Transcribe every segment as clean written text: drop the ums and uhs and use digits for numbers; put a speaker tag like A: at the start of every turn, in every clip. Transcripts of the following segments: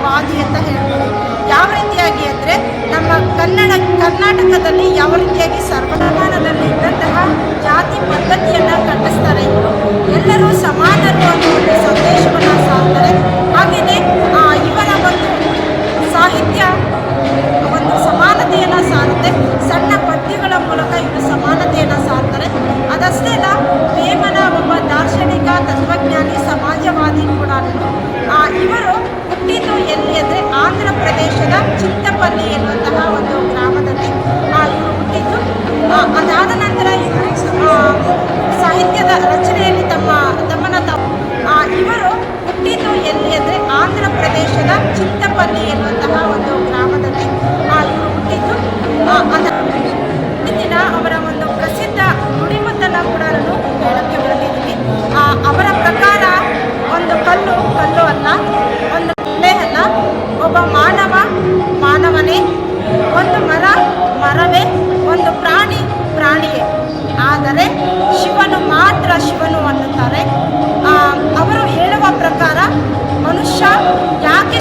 A: ವಾದಿ ಅಂತ ಹೇಳ್ಬೋದು. ಯಾವ ರೀತಿಯಾಗಿ ಅಂದರೆ ನಮ್ಮ ಕರ್ನಾಟಕದಲ್ಲಿ ಯಾವ ರೀತಿಯಾಗಿ ಸರ್ವಮಾನದಲ್ಲಿ ಇದ್ದಂತಹ ಜಾತಿ ಪದ್ಧತಿಯನ್ನು ಖಂಡಿಸ್ತಾರೆ. ಇವರು ಎಲ್ಲರೂ ಸಮಾನರು ಅನ್ನೋ ಒಂದು ಸಂದೇಶವನ್ನು ಸಾರ್ತಾರೆ. ಹಾಗೆಯೇ ಇವರ ಒಂದು ಸಾಹಿತ್ಯ ಒಂದು ಸಮಾನತೆಯನ್ನು ಸಾರುತ್ತೆ. ಸಣ್ಣ ಪದ್ಯಗಳ ಮೂಲಕ ಇವರು ಸಮಾನತೆಯನ್ನು ಸಾರ್ತಾರೆ. ಅದಷ್ಟೇ ಅಲ್ಲ, ವೇಮನ ಒಬ್ಬ ದಾರ್ಶನಿಕ, ತತ್ವಜ್ಞಾನಿ, ಸಮಾಜವಾದಿ ಕೂಡ. ಇವರು ಹುಟ್ಟಿದ್ದು ಎಲ್ಲಿ ಅಂದರೆ ಆಂಧ್ರ ಪ್ರದೇಶದ ಚಿಂತಪಲ್ಲಿ ಎನ್ನುವಂತಹ ಒಂದು ಗ್ರಾಮದಲ್ಲಿ ಇವರು ಹುಟ್ಟಿದ್ದು. ಅದಾದ ನಂತರ ಇವರು ಸಾಹಿತ್ಯದ ರಚನೆಯಲ್ಲಿ ಇವರು ಹುಟ್ಟಿದ್ದು ಎಲ್ಲಿ ಅಂದರೆ ಆಂಧ್ರ ಪ್ರದೇಶದ ಚಿಂತಪಲ್ಲಿ ಎನ್ನುವಂತಹ ಒಂದು ಗ್ರಾಮದಲ್ಲಿ ಇವರು ಹುಟ್ಟಿದ್ದು. ಇಂದಿನ ಅವರ ಒಂದು ಪ್ರಸಿದ್ಧ ನುಡಿಮುತ್ತನ್ನು ಕೂಡ ನಾನು ಹೇಳಕ್ಕೆ ಹೊರಟಿದ್ದೀನಿ. ಅವರ ಪ್ರಕಾರ ಒಂದು ಕಲ್ಲು ಅಲ್ಲ, ಒಂದು ಕಲೆ ಅಲ್ಲ, ಒಬ್ಬ ಮಾನವನೇ, ಒಂದು ಮರವೇ, ಒಂದು ಪ್ರಾಣಿಯೇ. ಆದರೆ ಶಿವನು ಮಾತ್ರ ಶಿವನು ಅನ್ನುತ್ತಾರೆ. ಅವರು ಹೇಳುವ ಪ್ರಕಾರ ಮನುಷ್ಯ ಯಾಕೆ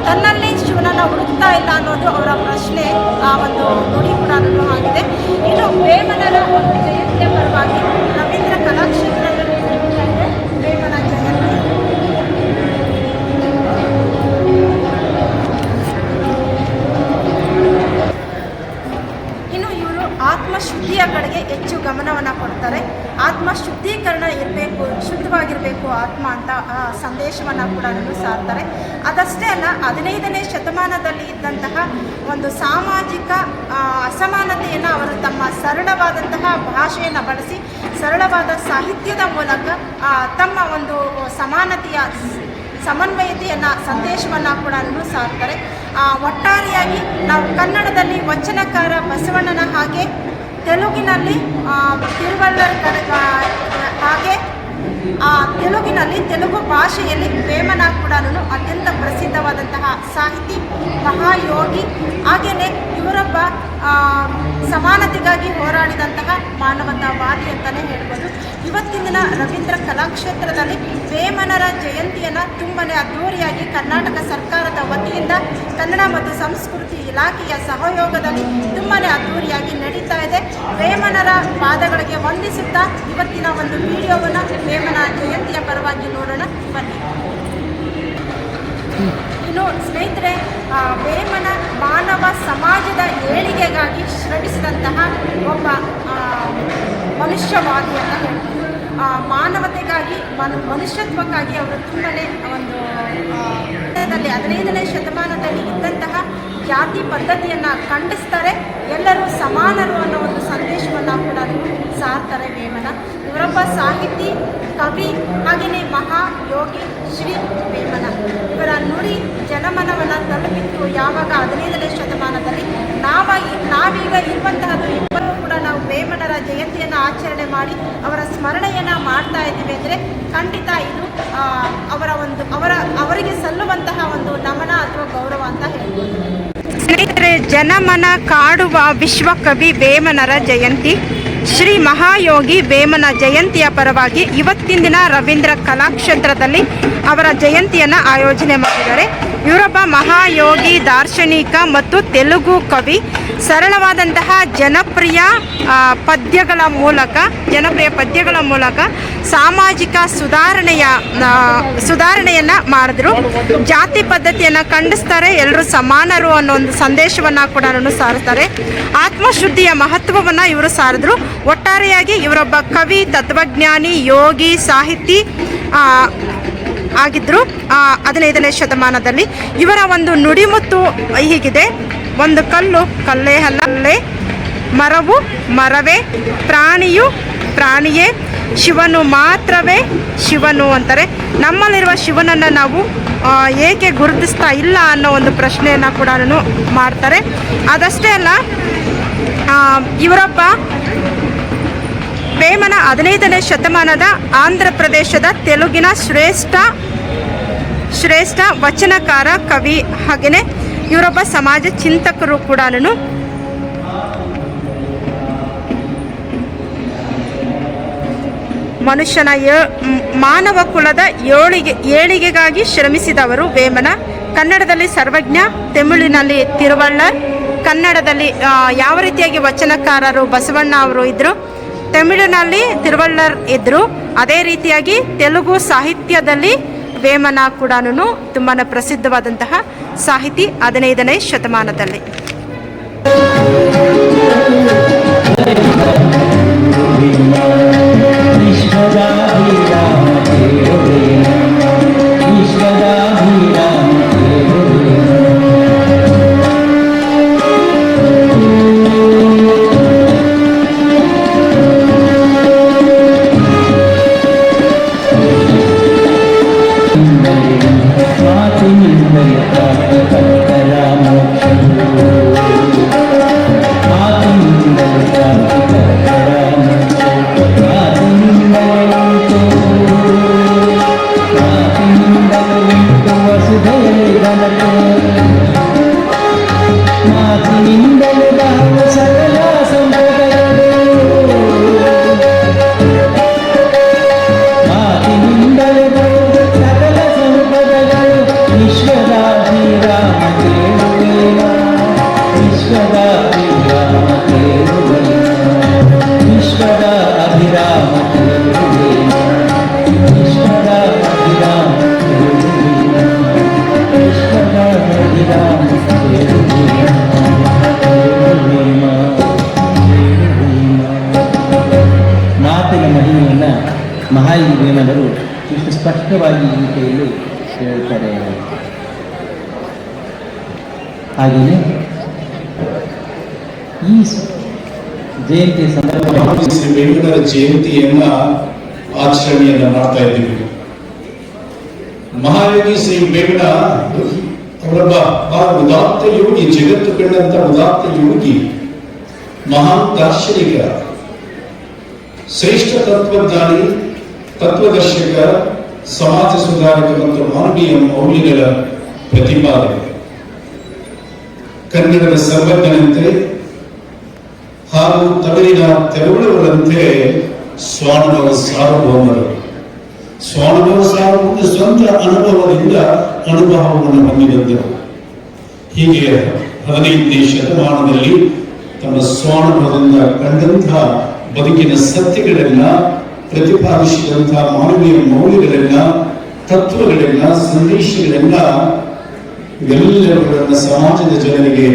A: ತನ್ನಲ್ಲಿ ಶಿವನನ್ನು ಹುಡುಕ್ತಾ ಇಲ್ಲ ಅನ್ನೋದು ಅವರ ಪ್ರಶ್ನೆ. ಆ ಒಂದು ನುಡಿ ಕೂಡ ಆಗಿದೆ. ಇನ್ನು ವೇಮನರ ಒಂದು ಜಯಂತಿಯ ಪರವಾಗಿ ರವೀಂದ್ರ ಕಲಾಕ್ಷೇತ್ರದಲ್ಲಿ ವೇಮನ ಜಯಂತಿ. ಇನ್ನು ಇವರು ಆತ್ಮಶುದ್ಧಿಯ ಕಡೆಗೆ ಹೆಚ್ಚು ಗಮನವನ್ನು ಕೊಡ್ತಾರೆ. ಆತ್ಮ ಶುದ್ಧೀಕರಣ ಇರಬೇಕು, ಶುದ್ಧವಾಗಿರಬೇಕು ಆತ್ಮ ಅಂತ ಸಂದೇಶವನ್ನು ಕೂಡ ಸಾರ್ತಾರೆ. ಅದಷ್ಟೇ ಅಲ್ಲ, 15ನೇ ಶತಮಾನದಲ್ಲಿ ಇದ್ದಂತಹ ಒಂದು ಸಾಮಾಜಿಕ ಅಸಮಾನತೆಯನ್ನು ಅವರು ತಮ್ಮ ಸರಳವಾದಂತಹ ಭಾಷೆಯನ್ನು ಬಳಸಿ, ಸರಳವಾದ ಸಾಹಿತ್ಯದ ಮೂಲಕ ತಮ್ಮ ಒಂದು ಸಮಾನತೆಯ ಸಮನ್ವಯತೆಯನ್ನು ಸಂದೇಶವನ್ನು ಕೂಡ ಸಾರ್ತಾರೆ. ಒಟ್ಟಾರೆಯಾಗಿ ನಾವು ಕನ್ನಡದಲ್ಲಿ ವಚನಕಾರ ಬಸವಣ್ಣನ ಹಾಗೆ, ತೆಲುಗಿನಲ್ಲಿ ತಿರುವಳ್ಳರ್ ಹಾಗೆ ತೆಲುಗಿನಲ್ಲಿ ತೆಲುಗು ಭಾಷೆಯಲ್ಲಿ ವೇಮನ ಕೂಡ ಅತ್ಯಂತ ಪ್ರಸಿದ್ಧವಾದಂತಹ ಸಾಹಿತಿ, ಮಹಾಯೋಗಿ. ಹಾಗೆಯೇ ಇವರೊಬ್ಬ ಸಮಾನತೆಗಾಗಿ ಹೋರಾಡಿದಂತಹ ಮಾನವತಾವಾದಿ ಅಂತಲೇ ಹೇಳ್ಬೋದು. ಇವತ್ತಿನ ದಿನ ರವೀಂದ್ರ ಕಲಾಕ್ಷೇತ್ರದಲ್ಲಿ ವೇಮನರ ಜಯಂತಿಯನ್ನು ತುಂಬಾ ಅದ್ಧೂರಿಯಾಗಿ ಕರ್ನಾಟಕ ಸರ್ಕಾರದ ವತಿಯಿಂದ ಕನ್ನಡ ಮತ್ತು ಸಂಸ್ಕೃತಿ ಇಲಾಖೆಯ ಸಹಯೋಗದಲ್ಲಿ ತುಂಬಾ ಅದ್ಧೂರಿಯಾಗಿ ನಡೀತಾ ಇದೆ. ವೇಮನರ ಪಾದಗಳಿಗೆ ವಂದಿಸುತ್ತಾ ಇವತ್ತಿನ ಒಂದು ವಿಡಿಯೋವನ್ನು ವೇಮನ ಜಯಂತಿಯ ಪರವಾಗಿ ನೋಡೋಣ ಬನ್ನಿ. ಇನ್ನು ಸ್ನೇಹಿತರೆ, ವೇಮನ ಮಾನವ ಸಮಾಜದ ಏಳಿಗೆಗಾಗಿ ಶ್ರಮಿಸಿದಂತಹ ಒಬ್ಬ ಮನುಷ್ಯವಾದಿ ಅಂತ ಹೇಳ್ಬೋದು. ಮಾನವತೆಗಾಗಿ, ಮನುಷ್ಯತ್ವಕ್ಕಾಗಿ ಅವರು ತುಂಬನೇ ಒಂದು 15ನೇ ಶತಮಾನದಲ್ಲಿ ಇದ್ದಂತಹ ಜಾತಿ ಪದ್ಧತಿಯನ್ನು ಖಂಡಿಸ್ತಾರೆ. ಎಲ್ಲರೂ ಸಮಾನರು ಅನ್ನೋ ಒಂದು ಸಂದೇಶವನ್ನು ಕೂಡ ಸಾರ್ತಾರೆ ವೇಮನ. ಇವರೊಬ್ಬ ಸಾಹಿತಿ, ಕವಿ, ಹಾಗೆಯೇ ಮಹಾಯೋಗಿ ಶ್ರೀ ವೇಮನ. ಇವರ ನುಡಿ ಜನಮನವನ್ನು ತಲುಪಿತ್ತು ಯಾವಾಗ 15ನೇ ಶತಮಾನದಲ್ಲಿ. ನಾವೀಗ ಇರುವಂತಹದ್ದು ಇಬ್ಬರು ಕೂಡ ನಾವು ವೇಮನರ ಜಯಂತಿಯನ್ನು ಆಚರಣೆ ಮಾಡಿ ಅವರ ಸ್ಮರಣೆಯನ್ನು ಮಾಡ್ತಾ ಇದ್ದೀವಿ ಅಂದರೆ ಖಂಡಿತ ಇದು ಅವರಿಗೆ ಸಲ್ಲುವಂತಹ ಒಂದು ನಮನ ಅಥವಾ ಗೌರವ ಅಂತ ಹೇಳ್ಬೋದು. ಸ್ನೇಹಿತರೆ, ಜನಮನ ಕಾಡುವ ವಿಶ್ವಕವಿ ವೇಮನರ ಜಯಂತಿ, ಶ್ರೀ ಮಹಾಯೋಗಿ ವೇಮನ ಜಯಂತಿಯ ಪರವಾಗಿ ಇವತ್ತಿನ ದಿನ ರವೀಂದ್ರ ಕಲಾಕ್ಷೇತ್ರದಲ್ಲಿ ಅವರ ಜಯಂತಿಯನ್ನು ಆಯೋಜನೆ ಮಾಡಿದ್ದಾರೆ. ಇವರೊಬ್ಬ ಮಹಾಯೋಗಿ, ದಾರ್ಶನಿಕ ಮತ್ತು ತೆಲುಗು ಕವಿ. ಸರಳವಾದಂತಹ ಜನಪ್ರಿಯ ಪದ್ಯಗಳ ಮೂಲಕ ಸಾಮಾಜಿಕ ಸುಧಾರಣೆಯನ್ನು ಮಾಡಿದ್ರು. ಜಾತಿ ಪದ್ಧತಿಯನ್ನು ಖಂಡಿಸ್ತಾರೆ. ಎಲ್ಲರೂ ಸಮಾನರು ಅನ್ನೋ ಒಂದು ಸಂದೇಶವನ್ನು ಕೂಡ ಸಾರುತ್ತಾರೆ. ಆತ್ಮಶುದ್ಧಿಯ ಮಹತ್ವವನ್ನು ಇವರು ಸಾರಿದ್ರು. ಒಟ್ಟಾರೆಯಾಗಿ ಇವರೊಬ್ಬ ಕವಿ, ತತ್ವಜ್ಞಾನಿ, ಯೋಗಿ, ಸಾಹಿತಿ ಆಗಿದ್ದರು 15ನೇ ಶತಮಾನದಲ್ಲಿ. ಇವರ ಒಂದು ನುಡಿಮುತ್ತು ಹೀಗಿದೆ: ಒಂದು ಕಲ್ಲೇ ಅಲ್ಲೇ, ಮರವು ಮರವೇ, ಪ್ರಾಣಿಯು ಪ್ರಾಣಿಯೇ, ಶಿವನು ಮಾತ್ರವೇ ಶಿವನು ಅಂತಾರೆ. ನಮ್ಮಲ್ಲಿರುವ ಶಿವನನ್ನು ನಾವು ಏಕೆ ಗುರುತಿಸ್ತಾ ಇಲ್ಲ ಅನ್ನೋ ಒಂದು ಪ್ರಶ್ನೆಯನ್ನು ಕೂಡ ಮಾಡ್ತಾರೆ. ಅದಷ್ಟೇ ಅಲ್ಲ, ಇವರೊಬ್ಬ ವೇಮನ 15ನೇ ಶತಮಾನದ ಆಂಧ್ರ ಪ್ರದೇಶದ ತೆಲುಗಿನ ಶ್ರೇಷ್ಠ ವಚನಕಾರ, ಕವಿ, ಹಾಗೆಯೇ ಇವರೊಬ್ಬ ಸಮಾಜ ಚಿಂತಕರು ಕೂಡ. ಮನುಷ್ಯನ ಮಾನವ ಕುಲದ ಏಳಿಗೆಗಾಗಿ ಶ್ರಮಿಸಿದವರು ವೇಮನ. ಕನ್ನಡದಲ್ಲಿ ಸರ್ವಜ್ಞ, ತಮಿಳಿನಲ್ಲಿ ತಿರುವಳ್ಳರ್. ಕನ್ನಡದಲ್ಲಿ ಯಾವ ರೀತಿಯಾಗಿ ವಚನಕಾರರು ಬಸವಣ್ಣ ಅವರು ಇದ್ದರು, ತಮಿಳಿನಲ್ಲಿ ತಿರುವಳ್ಳರ್ ಇದ್ದರು. ಅದೇ ರೀತಿಯಾಗಿ ತೆಲುಗು ಸಾಹಿತ್ಯದಲ್ಲಿ ವೇಮನ ಕೂಡ ತುಂಬಾ ಪ್ರಸಿದ್ಧವಾದಂತಹ ಸಾಹಿತಿ 15ನೇ ಶತಮಾನದಲ್ಲಿ.
B: ಮಹಾಯೋಗಿ ವೇಮನರು ಇಷ್ಟು ಸ್ಪಷ್ಟವಾಗಿ ಈ ಕೈಯಲ್ಲಿ ಹೇಳ್ತಾರೆ. ಹಾಗೆಯೇ ಈ ಜಯಂತಿ ಸಂದರ್ಭದಲ್ಲಿ
C: ಶ್ರೀ ವೇಮನರ ಜಯಂತಿಯನ್ನ ಆಚರಣೆಯನ್ನ ಮಾಡ್ತಾ ಇದ್ದೀವಿ. ಮಹಾಯೋಗಿ ಶ್ರೀ ವೇಮನ ಅವರೊಬ್ಬ ಉದಾತ್ತ ಯೋಗಿ, ಜಗತ್ತು ಕಂಡಂತ ಉದಾತ್ತ ಯೋಗಿ, ಮಹಾನ್ ದಾರ್ಶನಿಕ, ಶ್ರೇಷ್ಠ ತತ್ವಜ್ಞಾನಿ, ತತ್ವದರ್ಶಕ, ಸಮಾಜ ಸುಧಾರಕ ಮತ್ತು ಮಾನವೀಯ ಮೌಲ್ಯಗಳ ಪ್ರತಿಪಾದನೆ. ಕನ್ನಡದ ಸರ್ವಜ್ಞನಂತೆ ಹಾಗೂ ತಮಿಳಿನ ತೆಲುಗುವರಂತೆ ಸ್ವಾನುಭವ ಸಾರ್ವಭೌಮರು. ಸ್ವಾನುಭವ ಸಾರ್ವಭೌಮ ಸ್ವಂತ ಅನುಭವದಿಂದ ಅನುಭವವನ್ನು ಹೊಂದಿದಂದರು. ಹೀಗೆ 15ನೇ ಶತಮಾನದಲ್ಲಿ ತಮ್ಮ ಸ್ವಾನುಭವದಿಂದ ಕಂಡಂತಹ ಬದುಕಿನ ಸತ್ಯಗಳನ್ನ ಪ್ರತಿಪಾದಿಸಿದಂತಹ ಮಾನವೀಯ ಮೌಲ್ಯಗಳನ್ನ, ತತ್ವಗಳನ್ನ, ಸಂದೇಶಗಳನ್ನ ಇವೆಲ್ಲವುಗಳನ್ನ ಸಮಾಜದ ಜನರಿಗೆ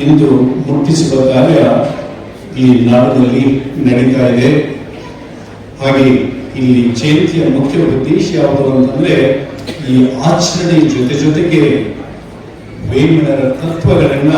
C: ಇಂದು ಮುಟ್ಟಿಸುವ ಕಾರ್ಯ ಈ ನಾಡಿನಲ್ಲಿ ನಡೀತಾ ಇದೆ. ಹಾಗೆ ಇಲ್ಲಿ ಜಯಂತಿಯ ಮುಖ್ಯ ಉದ್ದೇಶ ಯಾವುದು ಅಂತಂದ್ರೆ, ಈ ಆಚರಣೆ ಜೊತೆಗೆ ವೇಮನರ ತತ್ವಗಳನ್ನ